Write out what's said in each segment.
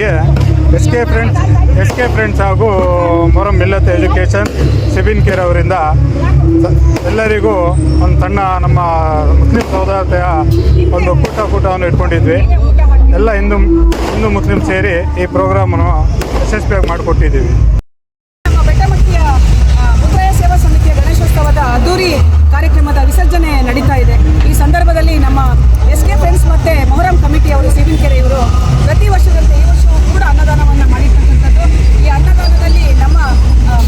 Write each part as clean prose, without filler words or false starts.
ಅವರಿಗೆ S K friends ಹಾಗೂ Muharram Millat education ಸಿಬಿನ್ care ಅವರಿಂದ ಎಲ್ಲರಿಗೂ ಒಂದು ಸಣ್ಣ ನಮ್ಮ ಮುಸ್ಲಿಂ ಸಹೋದರತೆಯ ಒಂದು ಕೂಟವನ್ನು ಇಟ್ಕೊಂಡಿದ್ವಿ. ಎಲ್ಲ ಹಿಂದೂ ಮುಸ್ಲಿಂ ಸೇರಿ ಈ ಪ್ರೋಗ್ರಾಮನ್ನು ಯಶಸ್ವಿಯಾಗಿ ಮಾಡಿಕೊಟ್ಟಿದ್ದೀವಿ. ನಮ್ಮ ಬೆಟ್ಟಮಟ್ಟಿಯ ಮುದ್ರಾಯ ಸೇವಾ ಸಮಿತಿಯ ಗಣೇಶೋತ್ಸವದ ಅದ್ದೂರಿ ಕಾರ್ಯಕ್ರಮದ ವಿಸರ್ಜನೆ ನಡೀತಾ ಇದೆ. ಈ ಸಂದರ್ಭದಲ್ಲಿ ನಮ್ಮ ಎಸ್ ಕೆ ಫ್ರೆಂಡ್ಸ್ ಮತ್ತು ಮೊಹರಂ ಕಮಿಟಿಯವರು ಸಿಬಿನ್ ಕೆರೆ ಇವರು ಪ್ರತಿ ವರ್ಷದಂತೆ ಈ ವರ್ಷವೂ ಕೂಡ ಅನ್ನದಾನವನ್ನು ಮಾಡಿರ್ತಕ್ಕಂಥದ್ದು. ಈ ಅನ್ನದಾನದಲ್ಲಿ ನಮ್ಮ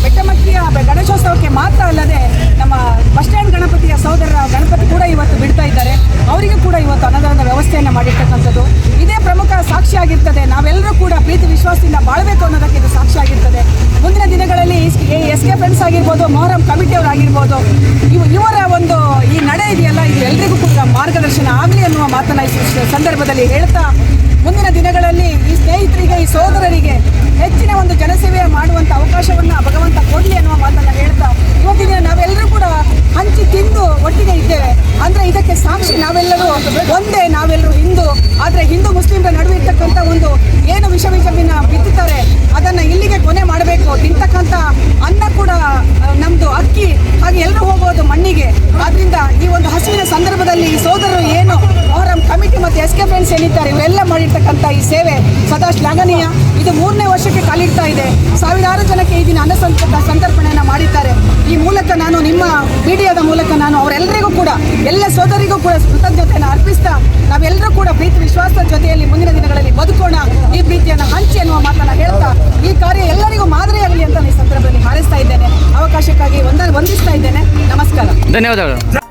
ಬೆಟ್ಟಮಟ್ಟಿಯ ಗಣೇಶೋತ್ಸವಕ್ಕೆ ಮಾತ್ರ ಅಲ್ಲದೆ ನಮ್ಮ ಬಸ್ ಸ್ಟ್ಯಾಂಡ್ ಗಣಪತಿಯ ಸಹೋದರರ ಗಣಪತಿ ಕೂಡ ಇವತ್ತು ಬಿಡ್ತಾ ಇದ್ದಾರೆ. ಅವರಿಗೂ ಕೂಡ ಇವತ್ತು ಅನ್ನದಾನದ ವ್ಯವಸ್ಥೆಯನ್ನು ಮಾಡಿರ್ತಕ್ಕಂಥದ್ದು ಇದೇ ಪ್ರಮುಖ ಸಾಕ್ಷಿಯಾಗಿರ್ತದೆ. ನಾವೆಲ್ಲರೂ ಕೂಡ ಪ್ರೀತಿ ವಿಶ್ವಾಸದಿಂದ ಬಾಳಬೇಕು ಅನ್ನೋದಕ್ಕೆ ಇದು ಸಾಕ್ಷಿಯಾಗಿರ್ತದೆ. ಮುಂದಿನ ದಿನಗಳಲ್ಲಿ ಎಸ್ ಕೆ ಫ್ರೆಂಡ್ಸ್ ಆಗಿರ್ಬೋದು, ಮೊಹರಂ ಕಮಿಟಿಯವರಾಗಿರ್ಬೋದು, ಇವರ ಒಂದು ಈ ನಡೆ ಇದೆಯಲ್ಲ, ಇದು ಎಲ್ರಿಗೂ ಕೂಡ ಮಾರ್ಗದರ್ಶನ ಆಗಲಿ ಅನ್ನುವ ಮಾತನ್ನ ಈ ಸಂದರ್ಭದಲ್ಲಿ ಹೇಳ್ತಾ, ಮುಂದಿನ ದಿನಗಳಲ್ಲಿ ಈ ಸ್ನೇಹಿತರಿಗೆ, ಈ ಸಹೋದರರಿಗೆ ಹೆಚ್ಚಿನ ಒಂದು ಜನಸೇವೆ ಮಾಡುವಂಥ ಅವಕಾಶವನ್ನು ಭಗವಂತ ಕೊಡಲಿ ಅನ್ನುವ ಮಾತನ್ನು ಹೇಳ್ತಾ, ಇವತ್ತಿನ ನಾವೆಲ್ಲರೂ ಕೂಡ ಹಂಚಿ ತಿಂದು ಒಟ್ಟಿಗೆ ಇದ್ದೇವೆ. ಅಂದರೆ ಇದಕ್ಕೆ ಸಾಕ್ಷಿ ನಾವೆಲ್ಲರೂ ಒಂದೇ, ನಾವೆಲ್ಲರೂ ಹಿಂದೂ. ಆದರೆ ಹಿಂದೂ ಮುಸ್ಲಿಮರ ನಡುವೆ ಇರ್ತಕ್ಕಂಥ ಒಂದು ಏನು ವಿಷಬೀಜವನ್ನು ಬಿತ್ತುತ್ತಾರೆ ಅದನ್ನು ಇಲ್ಲಿಗೆ ಕೊನೆ ಮಾಡಬೇಕು. ತಿಂತಕ್ಕಂಥ ಅನ್ನ ಕೂಡ ನಮ್ಮದು ಅಕ್ಕಿ, ಹಾಗೆ ಎಲ್ಲರೂ ಹೋಗೋದು ಮಣ್ಣಿಗೆ. ಆದ್ದರಿಂದ ಈ ಒಂದು ಹಸಿವಿನ ಸಂದರ್ಭದಲ್ಲಿ ಈ ಸೋದರರು ಏನು ಮೊಹರಂ ಕಮಿಟಿ ಮತ್ತು ಎಸ್ ಕೆ ಫ್ರೆಂಡ್ಸ್ ಏನಿದ್ದಾರೆ ಇವರೆಲ್ಲ ಮಾಡಿರ್ತಕ್ಕಂಥ ಈ ಸೇವೆ ಸದಾ ಶ್ಲಾಘನೀಯ. ಇದು 3ನೇ ವರ್ಷಕ್ಕೆ ಕಾಲಿಡ್ತಾ ಇದೆ. ಸಾವಿರಾರು ಜನಕ್ಕೆ ಈ ದಿನ ಅನ್ನ ಸಂತರ್ಪಣೆಯನ್ನು ಮಾಡಿದ್ದಾರೆ. ಈ ಮೂಲಕ ನಾನು ನಿಮ್ಮ ಮೀಡಿಯಾದ ಮೂಲಕ ನಾನು ಅವರೆಲ್ಲರಿಗೂ ಕೂಡ, ಎಲ್ಲ ಸೋದರಿಗೂ ಕೂಡ ಕೃತಜ್ಞತೆಯನ್ನು ಅರ್ಪಿಸ್ತಾ, ನಾವೆಲ್ಲರೂ ಕೂಡ ಪ್ರೀತಿ ವಿಶ್ವಾಸದ ಜೊತೆಯಲ್ಲಿ ಮುಂದಿನ ದಿನಗಳಲ್ಲಿ ಬದುಕೋಣ, ಈ ಪ್ರೀತಿಯನ್ನು ಹಂಚಿ ಎನ್ನುವ ಮಾತನ್ನು ಹೇಳ್ತಾ, ಈ ಕಾರ್ಯ ಎಲ್ಲರಿಗೂ ಮಾದರಿಯಾಗಲಿ ಅಂತ ಈ ಸಂದರ್ಭದಲ್ಲಿ ಹಾರೈಸ್ತಾ ಇದ್ದೇನೆ. ಅವಕಾಶಕ್ಕಾಗಿ ವಂದಿಸ್ತಾ ಇದ್ದೇನೆ. ನಮಸ್ಕಾರ, ಧನ್ಯವಾದಗಳು.